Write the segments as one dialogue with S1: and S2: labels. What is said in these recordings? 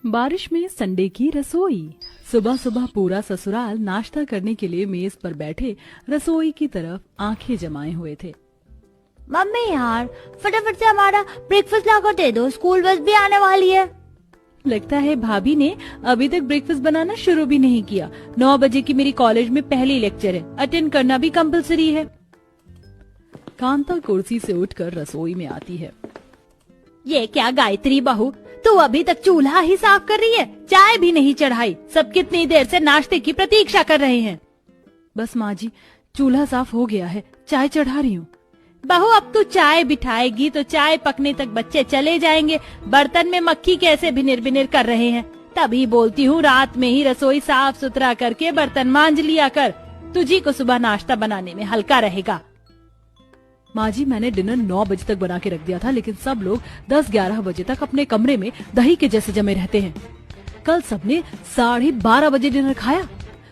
S1: बारिश में संडे की रसोई। सुबह सुबह पूरा ससुराल नाश्ता करने के लिए मेज पर बैठे रसोई की तरफ आंखें जमाए हुए थे।
S2: मम्मी यार, फटाफट से हमारा ब्रेकफास्ट लाकर दे दो, स्कूल बस भी आने वाली है।
S1: लगता है भाभी ने अभी तक ब्रेकफास्ट बनाना शुरू भी नहीं किया। 9 बजे की मेरी कॉलेज में पहली लेक्चर है, अटेंड करना भी कंपलसरी है। कांता कुर्सी से उठकर रसोई में आती है।
S2: ये क्या गायत्री बहू, तू अभी तक चूल्हा ही साफ कर रही है, चाय भी नहीं चढ़ाई। सब कितनी देर से नाश्ते की प्रतीक्षा कर रहे हैं।
S1: बस माँ जी, चूल्हा साफ हो गया है, चाय चढ़ा रही हूँ।
S2: बहू, अब तू चाय बिठाएगी तो चाय पकने तक बच्चे चले जाएंगे। बर्तन में मक्खी कैसे भिनिर भिनिर कर रहे हैं। तभी बोलती हूँ रात में ही रसोई साफ सुथरा करके बर्तन मांज लिया कर, तुझी को सुबह नाश्ता बनाने में हल्का रहेगा।
S1: माँ जी, मैंने डिनर 9 बजे तक बना के रख दिया था, लेकिन सब लोग 10-11 बजे तक अपने कमरे में दही के जैसे जमे रहते हैं। कल सबने 12:30 बजे डिनर खाया,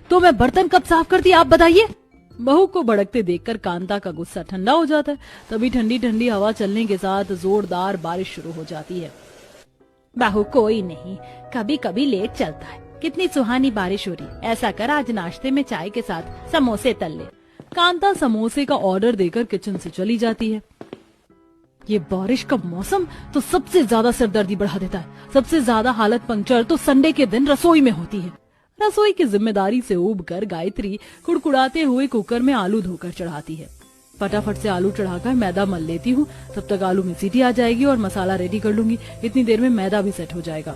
S1: तो मैं बर्तन कब साफ करती, आप बताइए। बहू को भड़कते देखकर कांता का गुस्सा ठंडा हो जाता है। तभी ठंडी ठंडी हवा चलने के साथ जोरदार बारिश शुरू हो जाती है।
S2: बहू, कोई नहीं, कभी कभी लेट चलता है। कितनी सुहानी बारिश हो रही है, ऐसा कर आज नाश्ते में चाय के साथ समोसे तल ले।
S1: कांता समोसे का ऑर्डर देकर किचन से चली जाती है। ये बारिश का मौसम तो सबसे ज्यादा सिरदर्दी बढ़ा देता है। सबसे ज्यादा हालत पंक्चर तो संडे के दिन रसोई में होती है। रसोई की जिम्मेदारी से ऊबकर गायत्री कुड़कुड़ाते हुए कुकर में आलू धोकर चढ़ाती है। फटाफट से आलू चढ़ाकर मैदा मल लेती हूँ, तब तक आलू में सीटी आ जाएगी और मसाला रेडी कर लूंगी। इतनी देर में मैदा भी सेट हो जाएगा।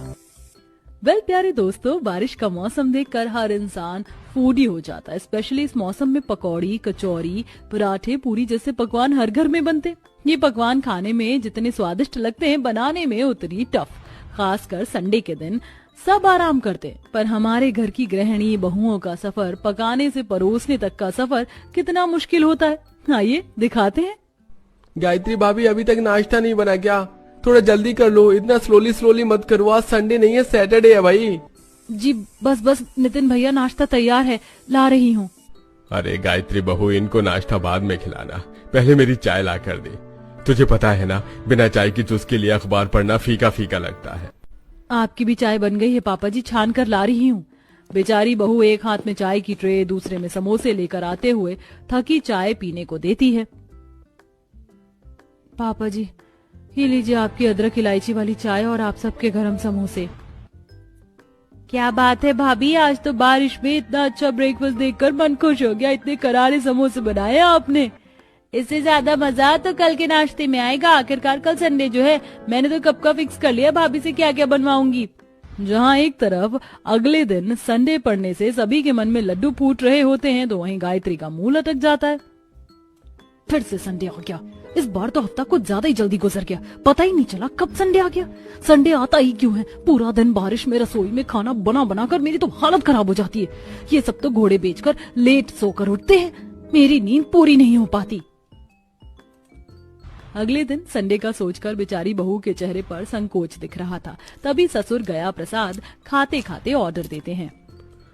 S1: वेल प्यारे दोस्तों, बारिश का मौसम देखकर हर इंसान फूडी हो जाता है। स्पेशली इस मौसम में पकौड़ी, कचौरी, पराठे, पूरी जैसे पकवान हर घर में बनते। ये पकवान खाने में जितने स्वादिष्ट लगते हैं, बनाने में उतनी टफ। खासकर संडे के दिन सब आराम करते, पर हमारे घर की गृहिणी बहुओं का सफर, पकाने से परोसने तक का सफर कितना मुश्किल होता है, आइए दिखाते हैं।
S3: गायत्री भाभी, अभी तक नाश्ता नहीं बना क्या? थोड़ा जल्दी कर लो, इतना स्लोली मत करो। आज संडे नहीं है, सैटरडे है भाई।
S1: जी बस नितिन भैया, नाश्ता तैयार है, ला रही हूँ।
S3: अरे गायत्री बहू, इनको नाश्ता बाद में खिलाना, पहले मेरी चाय ला कर दे। तुझे पता है ना, बिना चाय की चुस्की लिए अखबार पढ़ना फीका फीका लगता है।
S1: आपकी भी चाय बन गई है पापा जी, छान कर ला रही हूँ। बेचारी बहू एक हाथ में चाय की ट्रे, दूसरे में समोसे लेकर आते हुए थकी चाय पीने को देती है। पापा जी, ये लीजिए आपकी अदरक इलायची वाली चाय और आप सबके गरम समोसे।
S2: क्या बात है भाभी, आज तो बारिश में इतना अच्छा ब्रेकफास्ट देखकर मन खुश हो गया। इतने करारे समोसे बनाए आपने। इससे ज्यादा मजा तो कल के नाश्ते में आएगा। आखिरकार कल संडे जो है, मैंने तो कब का फिक्स कर लिया भाभी से क्या क्या बनवाऊंगी।
S1: जहाँ एक तरफ अगले दिन संडे पड़ने से सभी के मन में लड्डू फूट रहे होते हैं, तो वहीं गायत्री का मुंह लटक जाता है। फिर से संडे आ गया। इस बार तो हफ्ता कुछ ज्यादा ही जल्दी गुजर गया, पता ही नहीं चला कब संडे आ गया। संडे आता ही क्यों है? पूरा दिन बारिश में रसोई में खाना बना बना कर मेरी तो हालत खराब हो जाती है। ये सब तो घोड़े बेचकर लेट सोकर उठते हैं, मेरी नींद पूरी नहीं हो पाती। अगले दिन संडे का सोचकर बेचारी बहू के चेहरे पर संकोच दिख रहा था। तभी ससुर गया प्रसाद खाते खाते ऑर्डर देते हैं।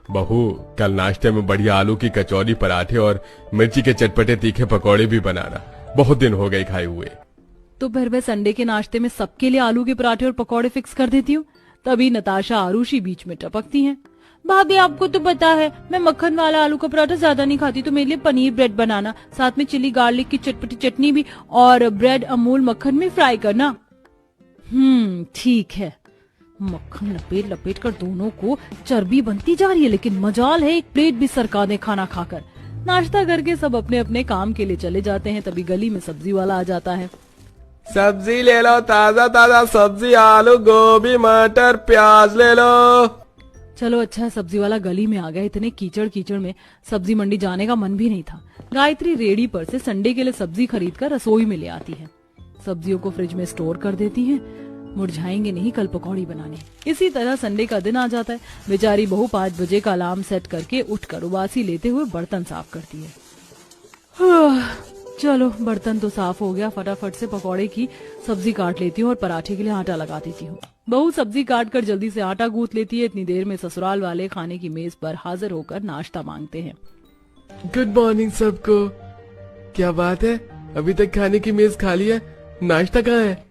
S3: बहू, कल नाश्ते में बढ़िया आलू की कचौरी, पराठे और मिर्ची के चटपटे तीखे पकौड़े भी बनाना, बहुत दिन हो गए खाए हुए।
S1: तो फिर मैं संडे के नाश्ते में सबके लिए आलू के पराठे और पकौड़े फिक्स कर देती हूँ। तभी नताशा आरुषि बीच में टपकती हैं।
S2: भाभी, आपको तो पता है मैं मक्खन वाला आलू का पराठा ज्यादा नहीं खाती, तो मेरे लिए पनीर ब्रेड बनाना, साथ में चिली गार्लिक की चटपटी चटनी भी, और ब्रेड अमूल मक्खन में फ्राई करना।
S1: ठीक है। मक्खन लपेट लपेट कर दोनों को चर्बी बनती जा रही है, लेकिन मजाल है एक प्लेट भी सरका दे खाना खाकर। नाश्ता करके सब अपने अपने काम के लिए चले जाते हैं। तभी गली में सब्जी वाला आ जाता है।
S3: सब्जी ले लो, ताजा ताजा सब्जी, आलू, गोभी, मटर, प्याज ले लो।
S1: चलो अच्छा, सब्जी वाला गली में आ गया। इतने कीचड़ कीचड़ में सब्जी मंडी जाने का मन भी नहीं था। गायत्री रेडी पर से संडे के लिए सब्जी खरीद कर रसोई में ले आती है। सब्जियों को फ्रिज में स्टोर कर देती है, मुरझाएंगे नहीं कल पकौड़ी बनाने। इसी तरह संडे का दिन आ जाता है। बेचारी बहू 5 बजे का अलार्म सेट करके उठकर उबासी लेते हुए बर्तन साफ करती है। चलो बर्तन तो साफ हो गया, फटाफट से पकौड़े की सब्जी काट लेती हूँ और पराठे के लिए आटा लगा देती हूँ। बहू सब्जी काट कर जल्दी से आटा गूंथ लेती है। इतनी देर में ससुराल वाले खाने की मेज पर हाजिर होकर नाश्ता मांगते हैं।
S3: गुड मॉर्निंग सबको। क्या बात है, अभी तक खाने की मेज खाली है, नाश्ता कहाँ है?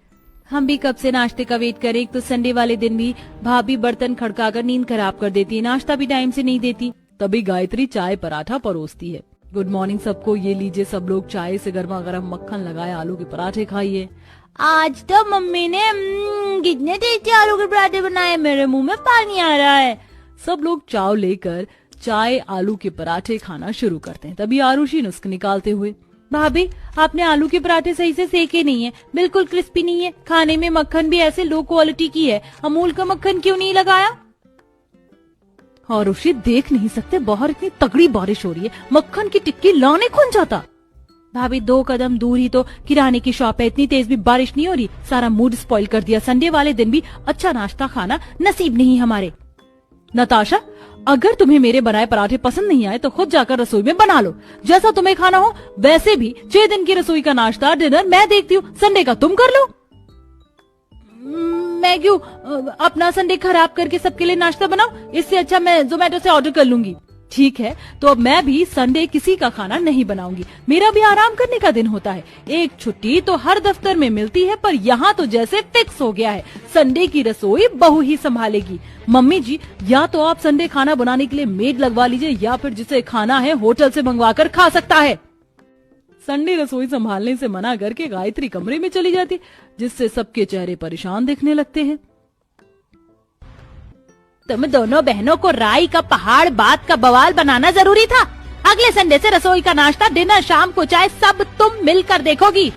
S2: हम भी कब से नाश्ते का वेट करें। एक तो संडे वाले दिन भी भाभी बर्तन खड़काकर नींद खराब कर देती है, नाश्ता भी टाइम से नहीं देती।
S1: तभी गायत्री चाय पराठा परोसती है। गुड मॉर्निंग सबको, ये लीजिए सब लोग चाय से गर्मा गर्म मक्खन लगाए आलू के पराठे खाइए।
S2: आज तो मम्मी ने कितने टेस्टी आलू के पराठे बनाए, मेरे मुंह में पानी आ रहा है।
S1: सब लोग चाव लेकर चाय आलू के पराठे खाना शुरू करते हैं। तभी आरुषि नुस्ख निकालते हुए,
S2: भाभी आपने आलू के पराठे सही से सेके नहीं है, बिल्कुल क्रिस्पी नहीं है, खाने में मक्खन भी ऐसे लो क्वालिटी की है, अमूल का मक्खन क्यों नहीं लगाया?
S1: आरुषि देख नहीं सकते, बाहर इतनी तगड़ी बारिश हो रही है, मक्खन की टिक्की लाने कौन जाता?
S2: भाभी 2 कदम दूर ही तो किराने की शॉप है, इतनी तेज भी बारिश नहीं हो रही। सारा मूड स्पॉइल कर दिया, संडे वाले दिन भी अच्छा नाश्ता खाना नसीब नहीं हमारे।
S1: नताशा, अगर तुम्हें मेरे बनाए पराठे पसंद नहीं आए तो खुद जाकर रसोई में बना लो, जैसा तुम्हें खाना हो। वैसे भी 6 दिन की रसोई का नाश्ता डिनर मैं देखती हूँ, संडे का तुम कर लो।
S2: मैं क्यों अपना संडे खराब करके सबके लिए नाश्ता बनाऊं? इससे अच्छा मैं जोमेटो से ऑर्डर कर लूंगी।
S1: ठीक है, तो अब मैं भी संडे किसी का खाना नहीं बनाऊंगी, मेरा भी आराम करने का दिन होता है। एक छुट्टी तो हर दफ्तर में मिलती है, पर यहाँ तो जैसे फिक्स हो गया है, संडे की रसोई बहू ही संभालेगी। मम्मी जी, या तो आप संडे खाना बनाने के लिए मेड लगवा लीजिए, या फिर जिसे खाना है होटल से मंगवा कर खा सकता है। संडे रसोई संभालने से मना करके गायत्री कमरे में चली जाती, जिससे सबके चेहरे परेशान दिखने लगते हैं।
S2: तुम दोनों बहनों को राई का पहाड़ बात का बवाल बनाना जरूरी था। अगले संडे से रसोई का नाश्ता डिनर शाम को चाय सब तुम मिलकर देखोगी।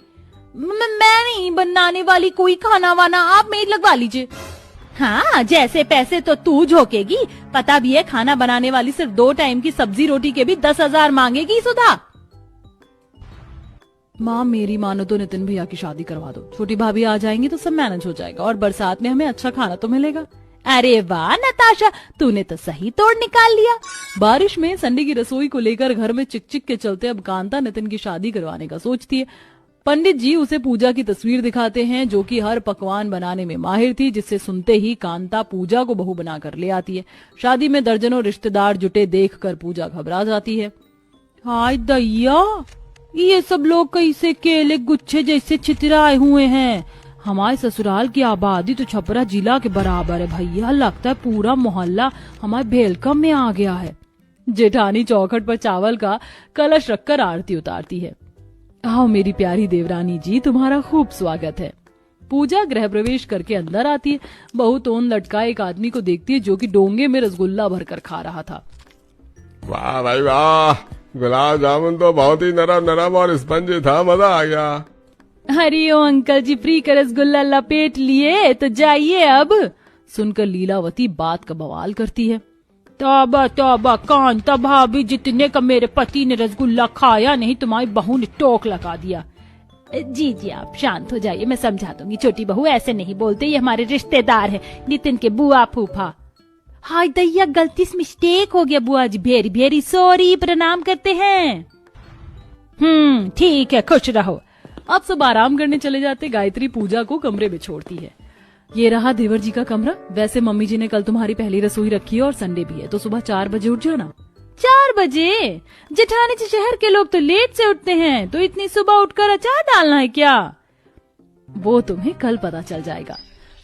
S2: मैं नहीं बनाने वाली कोई खाना वाना, आप मेड लगवा लीजिए। हाँ, जैसे पैसे तो तू झोंकेगी, पता भी है खाना बनाने वाली सिर्फ 2 टाइम की सब्जी रोटी के भी 10,000 मांगेगी सुधा।
S1: माँ, मेरी मानो तो नितिन भैया की शादी करवा दो, छोटी भाभी आ जाएंगी तो सब मैनेज हो जाएगा, और बरसात में हमें अच्छा खाना तो मिलेगा।
S2: अरे वाह नताशा, तूने तो सही तोड़ निकाल लिया।
S1: बारिश में संडे की रसोई को लेकर घर में चिक के चलते अब कांता नितिन की शादी करवाने का सोचती है। पंडित जी उसे पूजा की तस्वीर दिखाते हैं, जो कि हर पकवान बनाने में माहिर थी, जिससे सुनते ही कांता पूजा को बहू बनाकर ले आती है। शादी में दर्जनों रिश्तेदार जुटे देखकर पूजा घबरा जाती है।
S2: हाय दैया, ये सब लोग कैसे केले गुच्छे जैसे छितराए हुए हैं। हमारे ससुराल की आबादी तो छपरा जिला के बराबर है भैया, लगता है पूरा मोहल्ला हमारे भेलकम में आ गया है।
S1: जेठानी चौखट पर चावल का कलश रखकर आरती उतारती है। आओ मेरी प्यारी देवरानी जी, तुम्हारा खूब स्वागत है। पूजा गृह प्रवेश करके अंदर आती है। बहू तोन लटका एक आदमी को देखती है, जो कि डोंगे में रसगुल्ला भरकर खा रहा था।
S3: वाह भाई वाह, गुलाब जामुन तो बहुत ही नरम नरम और स्पंजी था, मजा आ गया।
S1: अरे ओ अंकल जी, फ्री का रसगुल्ला लपेट लिए तो जाइए अब। सुनकर लीलावती बात का बवाल करती है।
S2: तौबा तौबा, कांता भाभी जितने का मेरे पति ने रसगुल्ला खाया नहीं, तुम्हारी बहू ने टोक लगा दिया। जी जी, आप शांत हो जाइए, मैं समझा दूंगी। छोटी बहू ऐसे नहीं बोलते, ये हमारे रिश्तेदार हैं, नितिन के बुआ फूफा। हाय दैया, गलती से मिस्टेक हो गया बुआ जी, भेरी भेरी सॉरी, प्रणाम करते हैं।
S1: ठीक है, खुश रहो। अब सब आराम करने चले जाते। गायत्री पूजा को कमरे में छोड़ती है। ये रहा देवर जी का कमरा। वैसे मम्मी जी ने कल तुम्हारी पहली रसोई रखी है और संडे भी है, तो सुबह 4 बजे उठ जाना।
S2: 4 बजे? जेठानी जी, शहर के लोग तो लेट से उठते हैं, तो इतनी सुबह उठकर अचार डालना है क्या?
S1: वो तुम्हें कल पता चल जाएगा।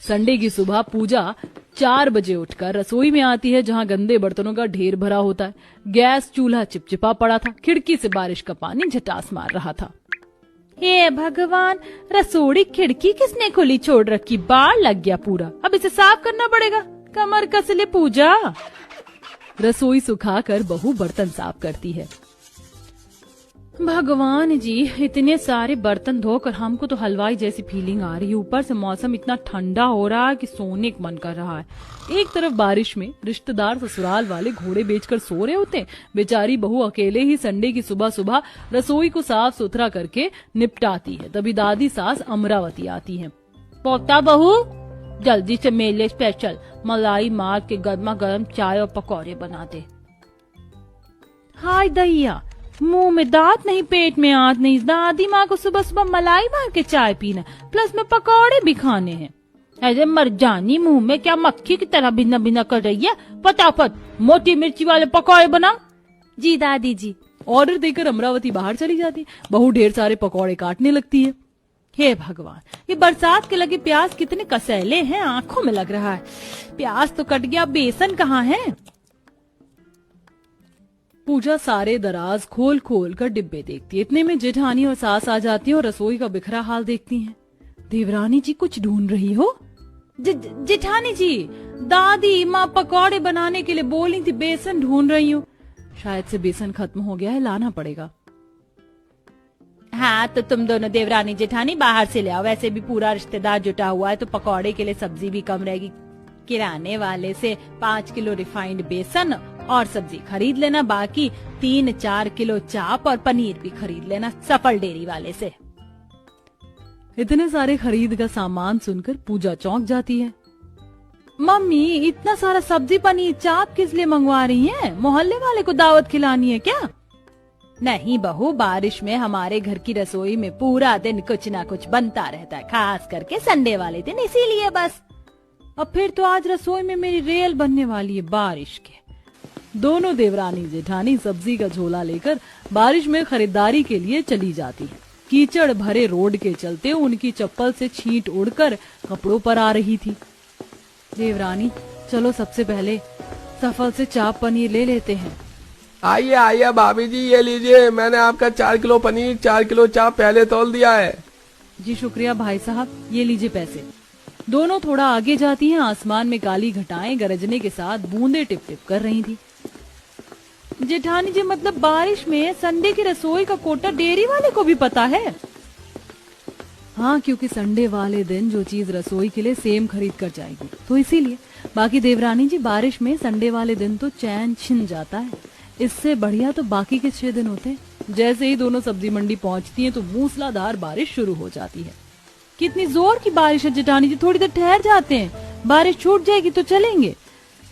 S1: संडे की सुबह पूजा 4 बजे उठकर रसोई में आती है, जहाँ गंदे बर्तनों का ढेर भरा होता है। गैस चूल्हा चिपचिपा पड़ा था, खिड़की से बारिश का पानी झटास मार रहा था।
S2: हे भगवान, रसोई खिड़की किसने खुली छोड़ रखी? बाढ़ लग गया पूरा, अब इसे साफ करना पड़ेगा। कमर कस ले पूजा।
S1: रसोई सुखाकर बहू बर्तन साफ करती है।
S2: भगवान जी, इतने सारे बर्तन धोकर हमको तो हलवाई जैसी फीलिंग आ रही है। ऊपर से मौसम इतना ठंडा हो रहा है कि सोने का मन कर रहा है।
S1: एक तरफ बारिश में रिश्तेदार ससुराल वाले घोड़े बेचकर सो रहे होते। बेचारी बहू अकेले ही संडे की सुबह सुबह रसोई को साफ सुथरा करके निपटाती है। तभी दादी सास अमरावती आती है।
S2: पोता बहू, जल्दी से मेरे लिए स्पेशल मलाई मार के गर्मा गर्म चाय और पकौड़े बना दे। हाय दैया, मुंह में दांत नहीं, पेट में आंत नहीं। दादी माँ को सुबह सुबह मलाई मार के चाय पीना, प्लस में पकौड़े भी खाने हैं। अरे मरजानी, मुंह में क्या मक्खी की तरह भिन्न भिन्न कर रही है? फटाफट मोटी मिर्ची वाले पकौड़े बनाओ।
S1: जी दादी जी। ऑर्डर देकर अमरावती बाहर चली जाती। बहू ढेर सारे पकौड़े काटने लगती है।
S2: हे भगवान, ये बरसात के लगे प्याज कितने कसैले हैं, आंखों में लग रहा है। प्याज तो कट गया, बेसन कहाँ है?
S1: पूजा सारे दराज खोल खोल कर डिब्बे देखती है। इतने में जेठानी और सास आ जाती है और रसोई का बिखरा हाल देखती हैं। देवरानी जी कुछ ढूंढ रही हो?
S2: जेठानी जी, दादी माँ पकौड़े बनाने के लिए बोली थी, बेसन ढूंढ रही हूँ।
S1: शायद से बेसन खत्म हो गया है, लाना पड़ेगा।
S2: हाँ, तो तुम दोनों देवरानी जेठानी बाहर से ले आओ, वैसे भी पूरा रिश्तेदार जुटा हुआ है तो पकौड़े के लिए सब्जी भी कम रहेगी। किराने वाले से 5 किलो रिफाइंड बेसन और सब्जी खरीद लेना, बाकी 3-4 किलो चाप और पनीर भी खरीद लेना सफल डेयरी वाले से।
S1: इतने सारे खरीद का सामान सुनकर पूजा चौंक जाती है। मम्मी, इतना सारा सब्जी पनीर चाप किस लिए मंगवा रही हैं? मोहल्ले वाले को दावत खिलानी है क्या?
S2: नहीं बहू, बारिश में हमारे घर की रसोई में पूरा दिन कुछ ना कुछ बनता रहता है, खास करके संडे वाले दिन, इसीलिए बस।
S1: अब फिर तो आज रसोई में मेरी रेल बनने वाली है बारिश के। दोनों देवरानी जेठानी सब्जी का झोला लेकर बारिश में खरीदारी के लिए चली जाती है। कीचड़ भरे रोड के चलते उनकी चप्पल से छींट उड़कर कपड़ों पर आ रही थी। देवरानी, चलो सबसे पहले सफल से चाप पनीर ले लेते हैं।
S3: आइए आइए भाभी जी, ये लीजिए, मैंने आपका 4 किलो पनीर 4 किलो चाप पहले तौल दिया है।
S1: जी शुक्रिया भाई साहब, ये लीजिए पैसे। दोनों थोड़ा आगे जाती हैं। आसमान में काली घटाएं गरजने के साथ बूंदे टिप टिप कर रही थी।
S2: जेठानी जी, मतलब बारिश में संडे की रसोई का कोटा डेयरी वाले को भी पता है?
S1: हाँ, क्योंकि संडे वाले दिन जो चीज रसोई के लिए सेम खरीद कर जाएगी, तो इसीलिए। बाकी देवरानी जी, बारिश में संडे वाले दिन तो चैन छिन जाता है। इससे बढ़िया तो बाकी के 6 दिन होते हैं। जैसे ही दोनों सब्जी मंडी पहुंचती हैं तो मूसलाधार बारिश शुरू हो जाती है।
S2: कितनी जोर की बारिश है जेठानी जी, थोड़ी देर ठहर जाते हैं, बारिश छूट जाएगी तो चलेंगे।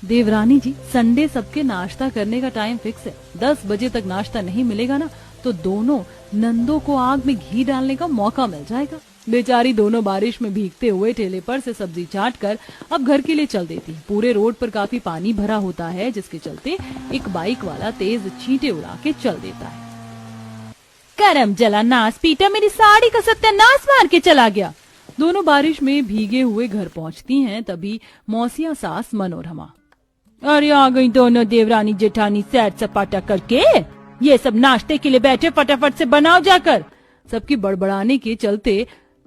S1: देवरानी जी, संडे सबके नाश्ता करने का टाइम फिक्स है। 10 बजे तक नाश्ता नहीं मिलेगा ना, तो दोनों नंदों को आग में घी डालने का मौका मिल जाएगा। बेचारी दोनों बारिश में भीगते हुए ठेले पर से सब्जी चाट कर अब घर के लिए चल देती। पूरे रोड पर काफी पानी भरा होता है, जिसके चलते एक बाइक वाला तेज छींटे उड़ा के चल देता है।
S2: करम जला नास पीटा, मेरी साड़ी का सत्यानाश मार के चला गया।
S1: दोनों बारिश में भीगे हुए घर पहुंचती हैं। तभी मौसिया सास मनोरमा,
S2: अरे आ गई दोनों देवरानी जेठानी सैर सपाटा करके। ये सब नाश्ते के लिए बैठे, फटाफट से बनाओ जाकर।
S1: सबकी बड़बड़ाने के चलते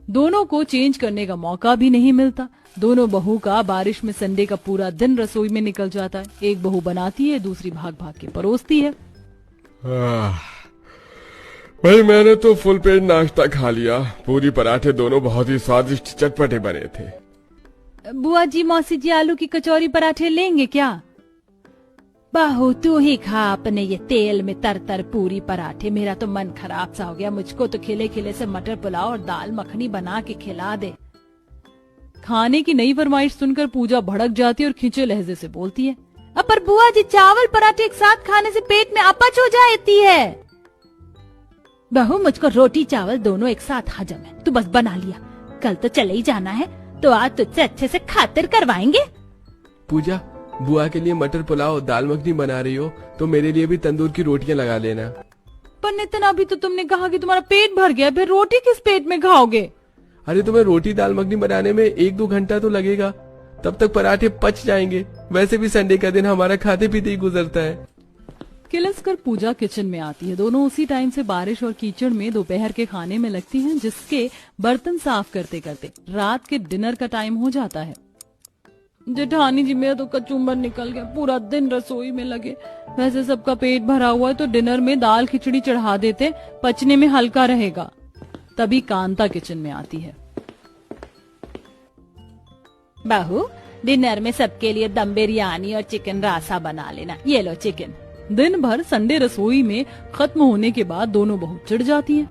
S1: दोनों को चेंज करने का मौका भी नहीं मिलता। दोनों बहू का बारिश में संडे का पूरा दिन रसोई में निकल जाता है। एक बहू बनाती है, दूसरी भाग भाग के परोसती है।
S3: भाई, मैंने तो फुल पेट नाश्ता खा लिया। पूरी पराठे दोनों बहुत ही स्वादिष्ट चटपटे बने थे।
S2: बुआ जी, मौसी जी, आलू की कचौरी पराठे लेंगे क्या? बहू तू ही खा अपने ये तेल में तर तर पूरी पराठे, मेरा तो मन खराब सा हो गया। मुझको तो खिले खिले से मटर पुलाव और दाल मखनी बना के खिला दे।
S1: खाने की नई फरमाइश सुनकर पूजा भड़क जाती है और खींचे लहजे से बोलती है,
S2: पर बुआ जी, चावल पराठे एक साथ खाने से पेट में अपच हो जाती है। बहू, मुझको रोटी चावल दोनों एक साथ हजम है, तू बस बना लिया। कल तो चले ही जाना है, तो आज तुझसे अच्छे से खातिर करवाएंगे।
S3: पूजा, बुआ के लिए मटर पुलाव दाल मखनी बना रही हो तो मेरे लिए भी तंदूर की रोटियां लगा लेना।
S1: पर नितिन, अभी तो तुमने कहा कि तुम्हारा पेट भर गया, फिर रोटी किस पेट में खाओगे?
S3: अरे तुम्हें रोटी दाल मखनी बनाने में 1-2 घंटा तो लगेगा, तब तक पराठे पच जाएंगे। वैसे भी संडे का दिन हमारा खाते पीते ही गुजरता है।
S1: किलस कर पूजा किचन में आती है। दोनों उसी टाइम से बारिश और कीचड़ में दोपहर के खाने में लगती हैं, जिसके बर्तन साफ करते करते रात के डिनर का टाइम हो जाता है। जेठानी जी, मेरा तो कचूम्बर निकल गया, पूरा दिन रसोई में लगे। वैसे सबका पेट भरा हुआ है तो डिनर में दाल खिचड़ी चढ़ा देते, पचने में हल्का रहेगा। तभी कांता किचन में आती है।
S2: बहू, डिनर में सबके लिए दम बिरयानी और चिकन रासा बना लेना। ये लो चिकन।
S1: दिन भर संडे रसोई में खत्म होने के बाद दोनों बहुत चिढ़ जाती हैं।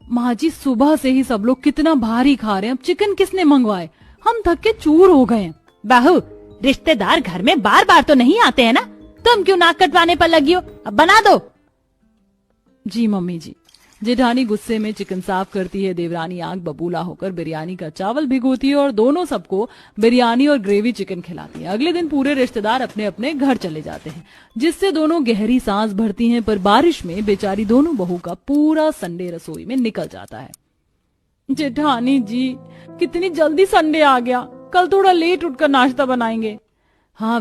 S1: माँ जी, सुबह से ही सब लोग कितना भारी खा रहे हैं, अब चिकन किसने मंगवाए? हम थक के चूर हो गए।
S2: बहू, रिश्तेदार घर में बार बार तो नहीं आते हैं ना, तुम क्यों नाक कटवाने पर लगी हो? अब बना दो।
S1: जी मम्मी जी। जेठानी गुस्से में चिकन साफ करती है। देवरानी आग बबूला होकर बिरयानी का चावल भिगोती है और दोनों सबको बिरयानी और ग्रेवी चिकन खिलाती है। अगले दिन पूरे रिश्तेदार अपने अपने घर चले जाते हैं, जिससे दोनों गहरी सांस भरती हैं। पर बारिश में बेचारी दोनों बहू का पूरा संडे रसोई में निकल जाता है। जेठानी जी, कितनी जल्दी संडे आ गया। कल थोड़ा लेट उठकर नाश्ता बनाएंगे। हाँ